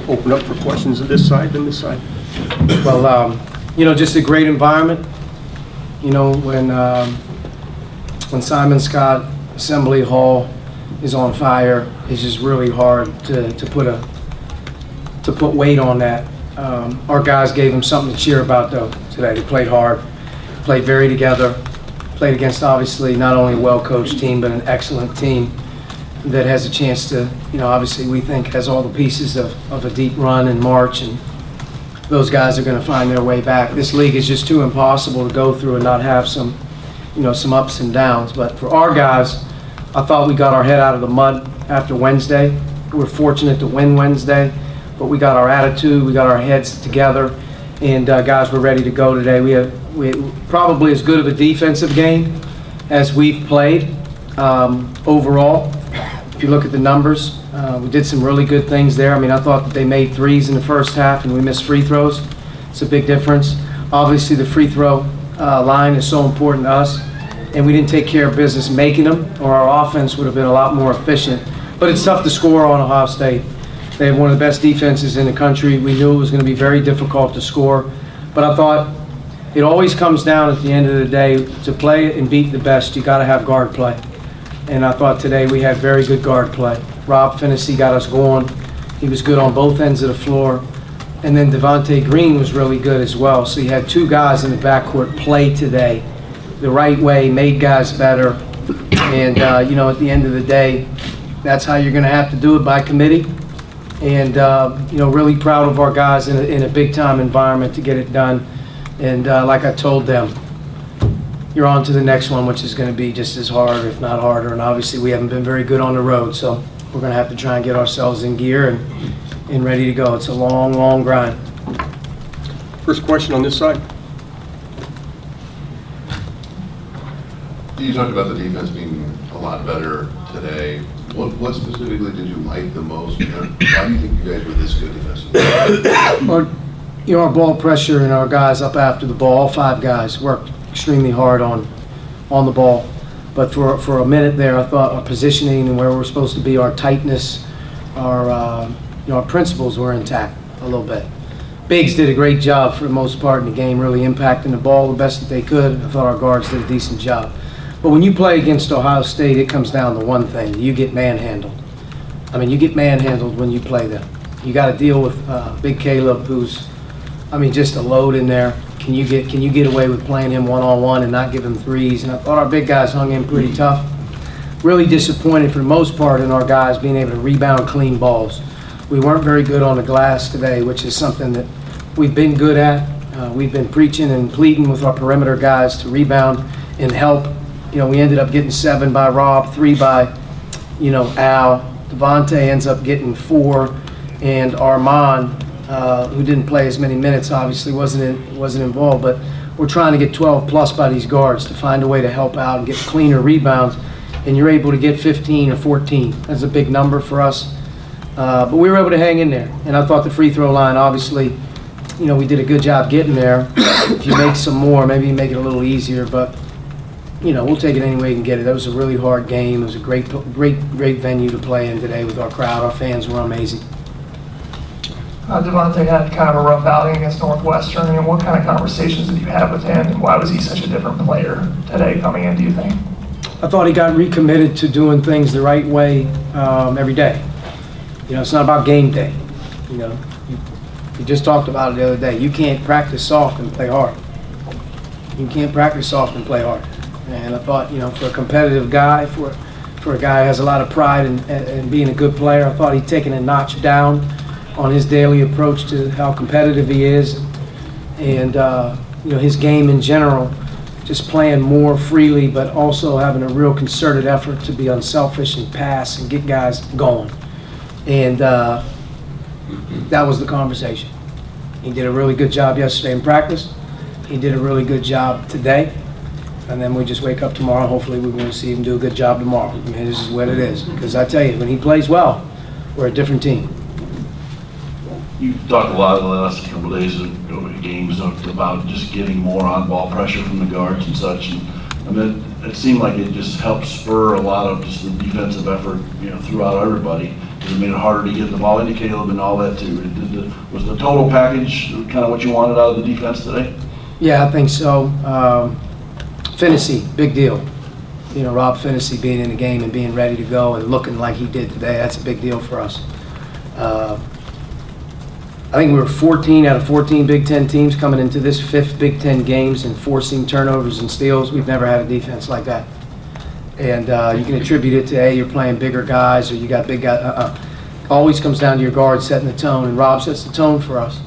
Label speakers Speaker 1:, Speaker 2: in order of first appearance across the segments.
Speaker 1: open up for questions on this side and this side.
Speaker 2: Well, you know, just a great environment. You know, when Simon Skjodt Assembly Hall is on fire, it's just really hard to put weight on that. Our guys gave them something to cheer about though today. They played hard, played very together, played against obviously not only a well-coached team but an excellent team that has a chance to, you know, obviously we think has all the pieces of a deep run in March, and those guys are going to find their way back. This league is just too impossible to go through and not have some, you know, some ups and downs. But for our guys, I thought we got our head out of the mud after Wednesday. We were fortunate to win Wednesday, but we got our attitude, we got our heads together, and guys were ready to go today. We probably as good of a defensive game as we've played overall. If you look at the numbers, we did some really good things there. I mean, I thought that they made threes in the first half and we missed free throws. It's a big difference. Obviously, the free throw line is so important to us, and we didn't take care of business making them, or our offense would have been a lot more efficient. But it's tough to score on Ohio State. They have one of the best defenses in the country. We knew it was going to be very difficult to score, but I thought it always comes down at the end of the day, to play and beat the best, you got to have guard play. And I thought today we had very good guard play. Rob Finney got us going. He was good on both ends of the floor. And then Devontae Green was really good as well. So you had two guys in the backcourt play today the right way, made guys better. And, you know, at the end of the day, that's how you're going to have to do it, by committee. And, you know, really proud of our guys in a big-time environment to get it done. And like I told them, you're on to the next one, which is going to be just as hard, if not harder. And obviously we haven't been very good on the road, so we're going to have to try and get ourselves in gear and ready to go. It's a long, long grind.
Speaker 1: First question on this side.
Speaker 3: You talked about the defense being a lot better today. What specifically did you like the most? Why do you think you guys were this good defensively?
Speaker 2: You know, our ball pressure and our guys up after the ball, all five guys worked extremely hard on the ball. But for a minute there, I thought our positioning and where we're supposed to be, our tightness, our you know, our principles were intact a little bit. Biggs did a great job for the most part in the game, really impacting the ball the best that they could. I thought our guards did a decent job. But when you play against Ohio State, it comes down to one thing: you get manhandled. I mean, you get manhandled when you play them. You got to deal with Big Caleb, who's, I mean, just a load in there. Can you get away with playing him one-on-one and not give him threes? And I thought our big guys hung in pretty tough. Really disappointed for the most part in our guys being able to rebound clean balls. We weren't very good on the glass today, which is something that we've been good at. We've been preaching and pleading with our perimeter guys to rebound and help. You know, we ended up getting 7 by Rob, 3 by, you know, Al. Devontae ends up getting 4, and Armand, who didn't play as many minutes, obviously wasn't involved, but we're trying to get 12 plus by these guards to find a way to help out and get cleaner rebounds, and you're able to get 15 or 14. That's a big number for us, but we were able to hang in there. And I thought the free throw line, obviously, you know, we did a good job getting there. If you make some more, maybe you make it a little easier, but you know, we'll take it any way you can get it. That was a really hard game. It was a great venue to play in today with our crowd. Our fans were amazing.
Speaker 4: Devontae had kind of a rough outing against Northwestern. And what kind of conversations did you have with him, and why was he such a different player today coming in, do you think?
Speaker 2: I thought he got recommitted to doing things the right way every day. You know, it's not about game day. You know, you just talked about it the other day. You can't practice soft and play hard. You can't practice soft and play hard. And I thought, you know, for a competitive guy, for a guy who has a lot of pride in being a good player, I thought he'd taken a notch down on his daily approach to how competitive he is, and you know, his game in general, just playing more freely, but also having a real concerted effort to be unselfish and pass and get guys going. And that was the conversation. He did a really good job yesterday in practice. He did a really good job today. And then we just wake up tomorrow. Hopefully we're going to see him do a good job tomorrow. I mean, this is what it is. Because I tell you, when he plays well, we're a different team.
Speaker 5: You've talked a lot in the last couple of days of games about just getting more on-ball pressure from the guards and such. And I mean, it seemed like it just helped spur a lot of just the defensive effort, you know, throughout everybody. it made it harder to get the ball into Caleb and all that too? Was the total package kind of what you wanted out of the defense today?
Speaker 2: Yeah, I think so. Finney, big deal. You know, Rob Finney being in the game and being ready to go and looking like he did today, that's a big deal for us. I think we were 14 out of 14 Big Ten teams coming into this 5th Big Ten games and forcing turnovers and steals. We've never had a defense like that. And you can attribute it to, hey, you're playing bigger guys or you got big guys. Always comes down to your guard setting the tone, and Rob sets the tone for us.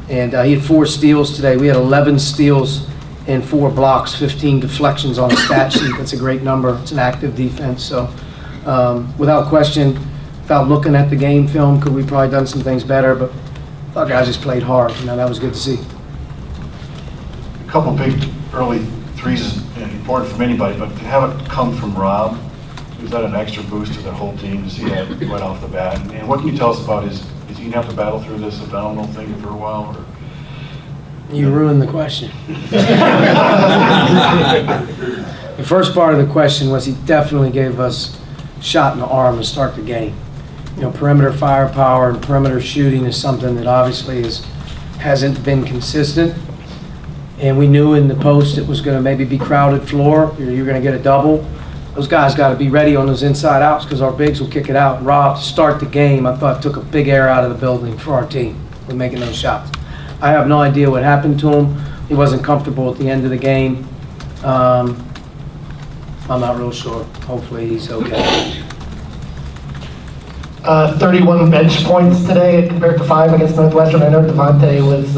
Speaker 2: And he had 4 steals today. We had 11 steals and 4 blocks, 15 deflections on the stat sheet. That's a great number. It's an active defense. So without question, without looking at the game film, could we probably done some things better, but I thought guys just played hard. You know, that was good to see.
Speaker 6: A couple big early threes is important from anybody, but to have it come from Rob, was that an extra boost to the whole team to see that right off the bat? And what can you tell us about is he going to have to battle through this abdominal thing for a while? Or?
Speaker 2: You ruined the question. The first part of the question was he definitely gave us a shot in the arm to start the game. You know, perimeter firepower and perimeter shooting is something that obviously hasn't been consistent. And we knew in the post it was going to maybe be crowded floor. You're going to get a double. Those guys got to be ready on those inside outs because our bigs will kick it out. And Rob, to start the game, I thought took a big air out of the building for our team with making those shots. I have no idea what happened to him. He wasn't comfortable at the end of the game. I'm not real sure. Hopefully he's okay.
Speaker 4: 31 bench points today compared to 5 against Northwestern. I know Devontae was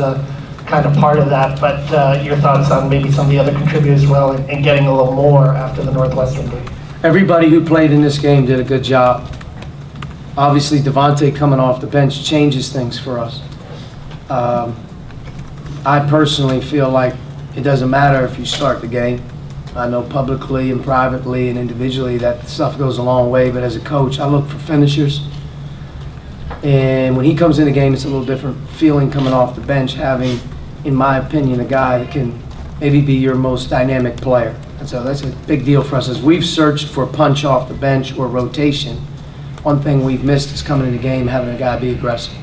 Speaker 4: kind of part of that, but your thoughts on maybe some of the other contributors as well and getting a little more after the Northwestern game?
Speaker 2: Everybody who played in this game did a good job. Obviously, Devontae coming off the bench changes things for us. I personally feel like it doesn't matter if you start the game. I know publicly and privately and individually that stuff goes a long way, but as a coach, I look for finishers. And when he comes in the game, it's a little different feeling coming off the bench, having, in my opinion, a guy that can maybe be your most dynamic player. And so that's a big deal for us. As we've searched for punch off the bench or rotation, one thing we've missed is coming in the game, having a guy be aggressive.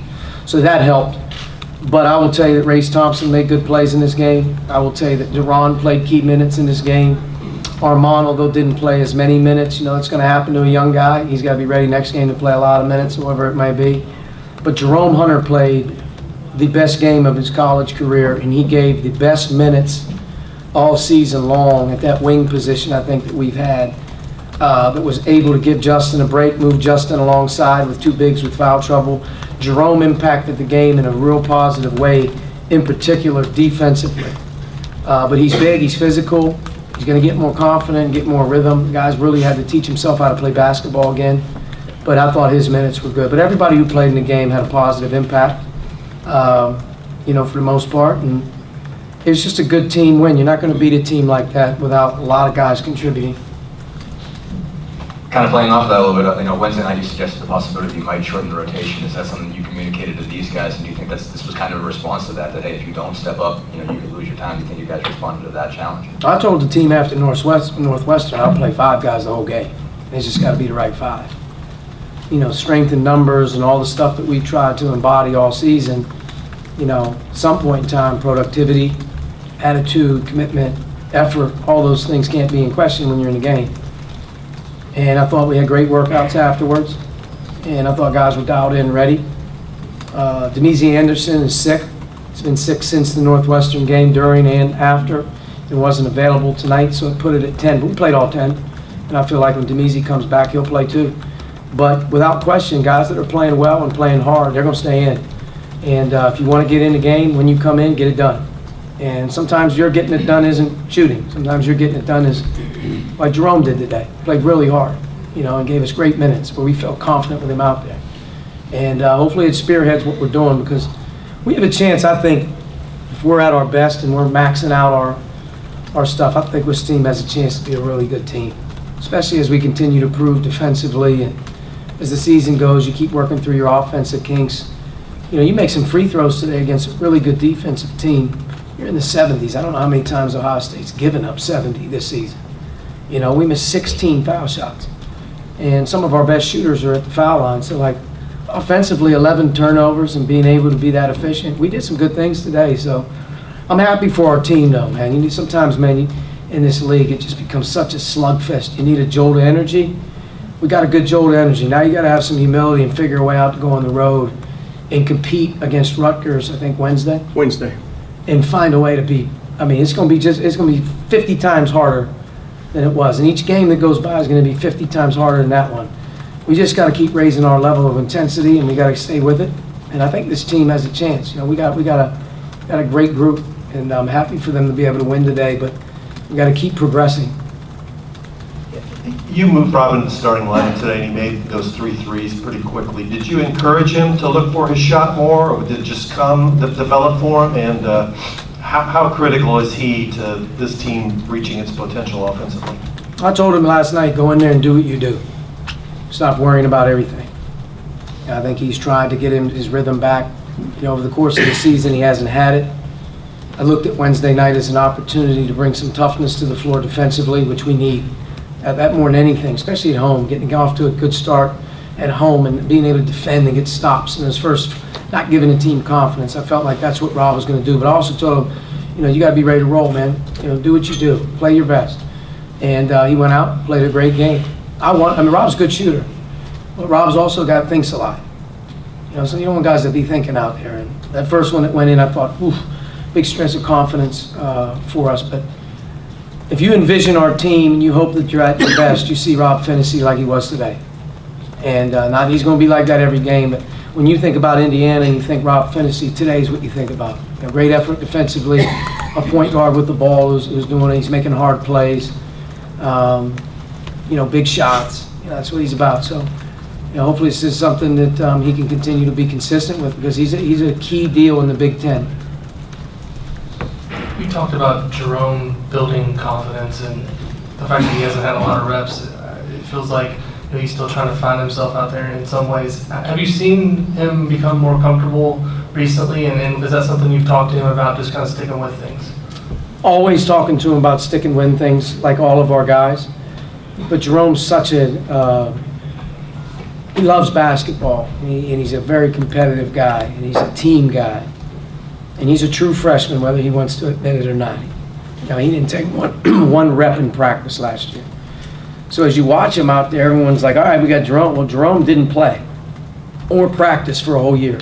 Speaker 2: So that helped. But I will tell you that Race Thompson made good plays in this game. I will tell you that Deron played key minutes in this game. Armand, although didn't play as many minutes, you know, it's going to happen to a young guy. He's got to be ready next game to play a lot of minutes, whatever it may be. But Jerome Hunter played the best game of his college career, and he gave the best minutes all season long at that wing position I think that we've had, that was able to give Justin a break, move Justin alongside with 2 bigs with foul trouble. Jerome impacted the game in a real positive way, in particular defensively. But he's big, he's physical, he's going to get more confident, get more rhythm. The guy's really had to teach himself how to play basketball again. But I thought his minutes were good. But everybody who played in the game had a positive impact, you know, for the most part. And it was just a good team win. You're not going to beat a team like that without a lot of guys contributing.
Speaker 7: Kind of playing off that a little bit, you know, Wednesday night you suggested the possibility you might shorten the rotation. Is that something you communicated to these guys, and do you think this was kind of a response to that, hey, if you don't step up, you know, you could lose your time? Do you think you guys responded to that challenge?
Speaker 2: I told the team after Northwestern I'll play 5 guys the whole game. It's just got to be the right 5. You know, strength in numbers and all the stuff that we've tried to embody all season, you know, at some point in time, productivity, attitude, commitment, effort, all those things can't be in question when you're in the game. And I thought we had great workouts afterwards, and I thought guys were dialed in and ready. Demezy Anderson is sick. He's been sick since the Northwestern game, during and after. He wasn't available tonight, so it put it at 10. But we played all 10, and I feel like when Demezy comes back, he'll play too. But without question, guys that are playing well and playing hard, they're going to stay in. And if you want to get in the game, when you come in, get it done. And sometimes your getting it done isn't shooting. Sometimes your getting it done is like Jerome did today. Played really hard, you know, and gave us great minutes, but we felt confident with him out there. And hopefully it spearheads what we're doing, because we have a chance, I think, if we're at our best and we're maxing out our stuff, I think this team has a chance to be a really good team, especially as we continue to prove defensively. And as the season goes, you keep working through your offensive kinks. You know, you make some free throws today against a really good defensive team. You're in the 70s. I don't know how many times Ohio State's given up 70 this season. You know, we missed 16 foul shots. And some of our best shooters are at the foul line. So, like, offensively, 11 turnovers and being able to be that efficient. We did some good things today, so I'm happy for our team, though, man. You need sometimes, man, in this league, it just becomes such a slugfest. You need a jolt of energy. We got a good jolt of energy. Now you got to have some humility and figure a way out to go on the road and compete against Rutgers, I think, Wednesday, and find a way to beat. I mean, it's going to be 50 times harder than it was. And each game that goes by is going to be 50 times harder than that one. We just got to keep raising our level of intensity, and we got to stay with it. And I think this team has a chance. You know, we got a great group, and I'm happy for them to be able to win today. But we got to keep progressing.
Speaker 8: You moved Rob into the starting lineup today, and he made those 3 threes pretty quickly. Did you encourage him to look for his shot more, or did it just develop for him? And how critical is he to this team reaching its potential offensively?
Speaker 2: I told him last night, go in there and do what you do. Stop worrying about everything. And I think he's tried to get his rhythm back. You know, over the course of the season, he hasn't had it. I looked at Wednesday night as an opportunity to bring some toughness to the floor defensively, which we need. That more than anything, especially at home, getting off to a good start at home and being able to defend and get stops in his first, not giving the team confidence. I felt like that's what Rob was going to do. But I also told him, you know, you got to be ready to roll, man. You know, do what you do, play your best. And he went out, played a great game. I mean, Rob's a good shooter, but Rob's also thinks a lot. You know, so you don't want guys to be thinking out there. And that first one that went in, I thought, oof, big stress of confidence for us. But if you envision our team and you hope that you're at your best, you see Rob Finney like he was today. And not he's going to be like that every game, but when you think about Indiana and you think Rob Finney, today is what you think about. You know, great effort defensively, a point guard with the ball who's doing it. He's making hard plays. You know, big shots. You know, that's what he's about. So, you know, hopefully this is something that he can continue to be consistent with, because he's a key deal in the Big Ten.
Speaker 9: You talked about Jerome building confidence and the fact that he hasn't had a lot of reps. It feels like, you know, he's still trying to find himself out there in some ways. Have you seen him become more comfortable recently, and is that something you've talked to him about, just kind of sticking with things? Always talking to him about sticking with things, like all of our guys. But Jerome's such a, he loves basketball, and he's a very competitive guy, and he's a team guy. And he's a true freshman, whether he wants to admit it or not. You know, he didn't take one rep in practice last year. So as you watch him out there, everyone's like, all right, we got Jerome. Well, Jerome didn't play or practice for a whole year.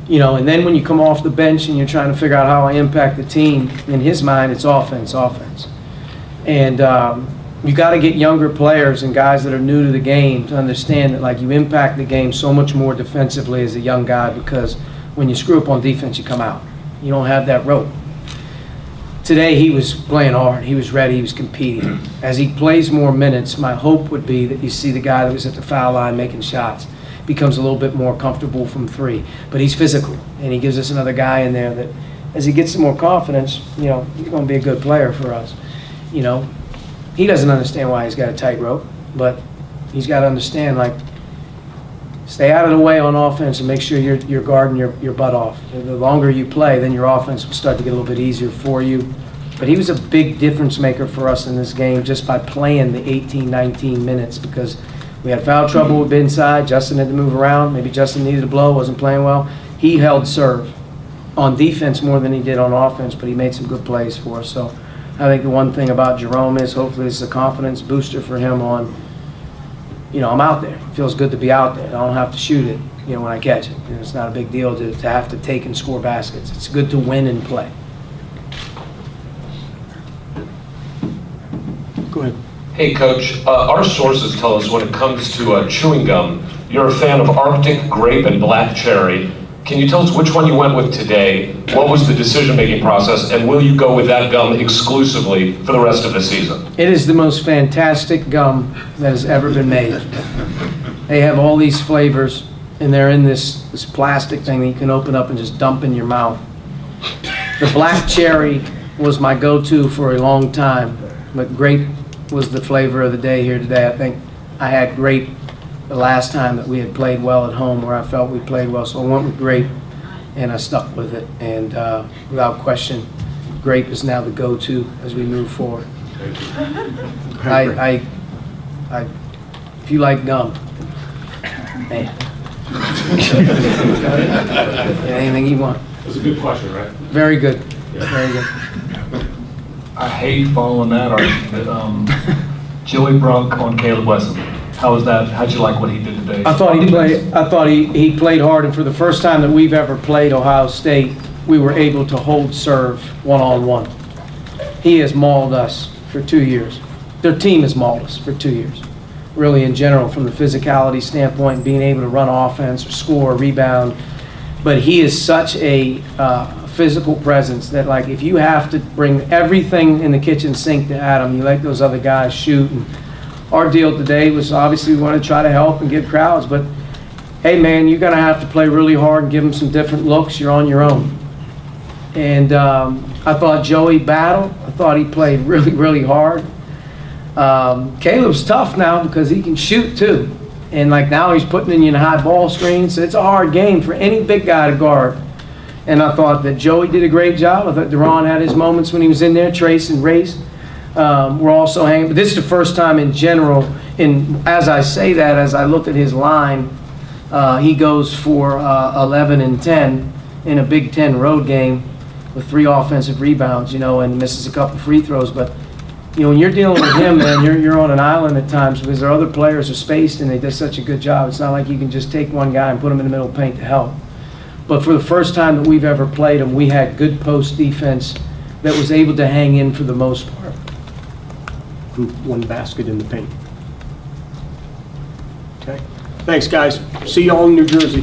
Speaker 9: You know, and then when you come off the bench and you're trying to figure out how I impact the team, in his mind, it's offense, offense. And you got to get younger players and guys that are new to the game to understand that, like, you impact the game so much more defensively as a young guy, because when you screw up on defense, you come out. You don't have that rope. Today, he was playing hard. He was ready. He was competing. As he plays more minutes, my hope would be that you see the guy that was at the foul line making shots becomes a little bit more comfortable from three. But he's physical, and he gives us another guy in there that, as he gets some more confidence, you know, he's going to be a good player for us. You know, he doesn't understand why he's got a tight rope, but he's got to understand, like, stay out of the way on offense and make sure you're guarding your butt off. The longer you play, then your offense will start to get a little bit easier for you. But he was a big difference maker for us in this game just by playing the 18, 19 minutes, because we had foul trouble with inside. Justin had to move around. Maybe Justin needed a blow, wasn't playing well. He held serve on defense more than he did on offense, but he made some good plays for us. So I think the one thing about Jerome is hopefully it's a confidence booster for him on, you know, I'm out there. It feels good to be out there. I don't have to shoot it, you know, when I catch it. You know, it's not a big deal to have to take and score baskets. It's good to win and play.
Speaker 1: Go ahead.
Speaker 10: Hey, Coach. Our sources tell us when it comes to chewing gum, you're a fan of Arctic Grape and Black Cherry. Can you tell us which one you went with today? What was the decision-making process? And will you go with that gum exclusively for the rest of the season?
Speaker 2: It is the most fantastic gum that has ever been made. They have all these flavors, and they're in this plastic thing that you can open up and just dump in your mouth. The Black Cherry was my go-to for a long time, but grape was the flavor of the day here today. I think I had grape the last time that we had played well at home, where I felt we played well, so I went with grape, and I stuck with it. And without question, grape is now the go-to as we move forward. If you like gum, man, Anything you want.
Speaker 10: That's a good question, right?
Speaker 2: Very good. Very good.
Speaker 11: I hate following that, Archie, but Joey Brunk on Caleb Wesson. How was that? How'd you like what he did today?
Speaker 2: I thought he played hard, and for the first time that we've ever played Ohio State, we were able to hold serve one-on-one. He has mauled us for 2 years. Their team has mauled us for 2 years. Really, in general, from the physicality standpoint, being able to run offense or score or rebound. But he is such a physical presence that, like, if you have to bring everything in the kitchen sink to Adam, you let those other guys shoot. And our deal today was obviously we want to try to help and get crowds, but hey, man, you're going to have to play really hard and give them some different looks. You're on your own. And I thought Joey battled. I thought he played really, really hard. Caleb's tough now because he can shoot too. And like now he's putting you in high ball screens. So it's a hard game for any big guy to guard. And I thought that Joey did a great job. I thought Deron had his moments when he was in there. Trace and Race were also hanging. But this is the first time in general, and as I say that, as I looked at his line, he goes for 11 and 10 in a Big Ten road game with 3 offensive rebounds, you know, and misses a couple free throws. But, you know, when you're dealing with him, man, you're on an island at times because there are other players who are spaced and they did such a good job. It's not like you can just take one guy and put him in the middle of the paint to help. But for the first time that we've ever played him, we had good post defense that was able to hang in for the most part.
Speaker 1: One basket in the paint. Okay. Thanks, guys. See you all in New Jersey.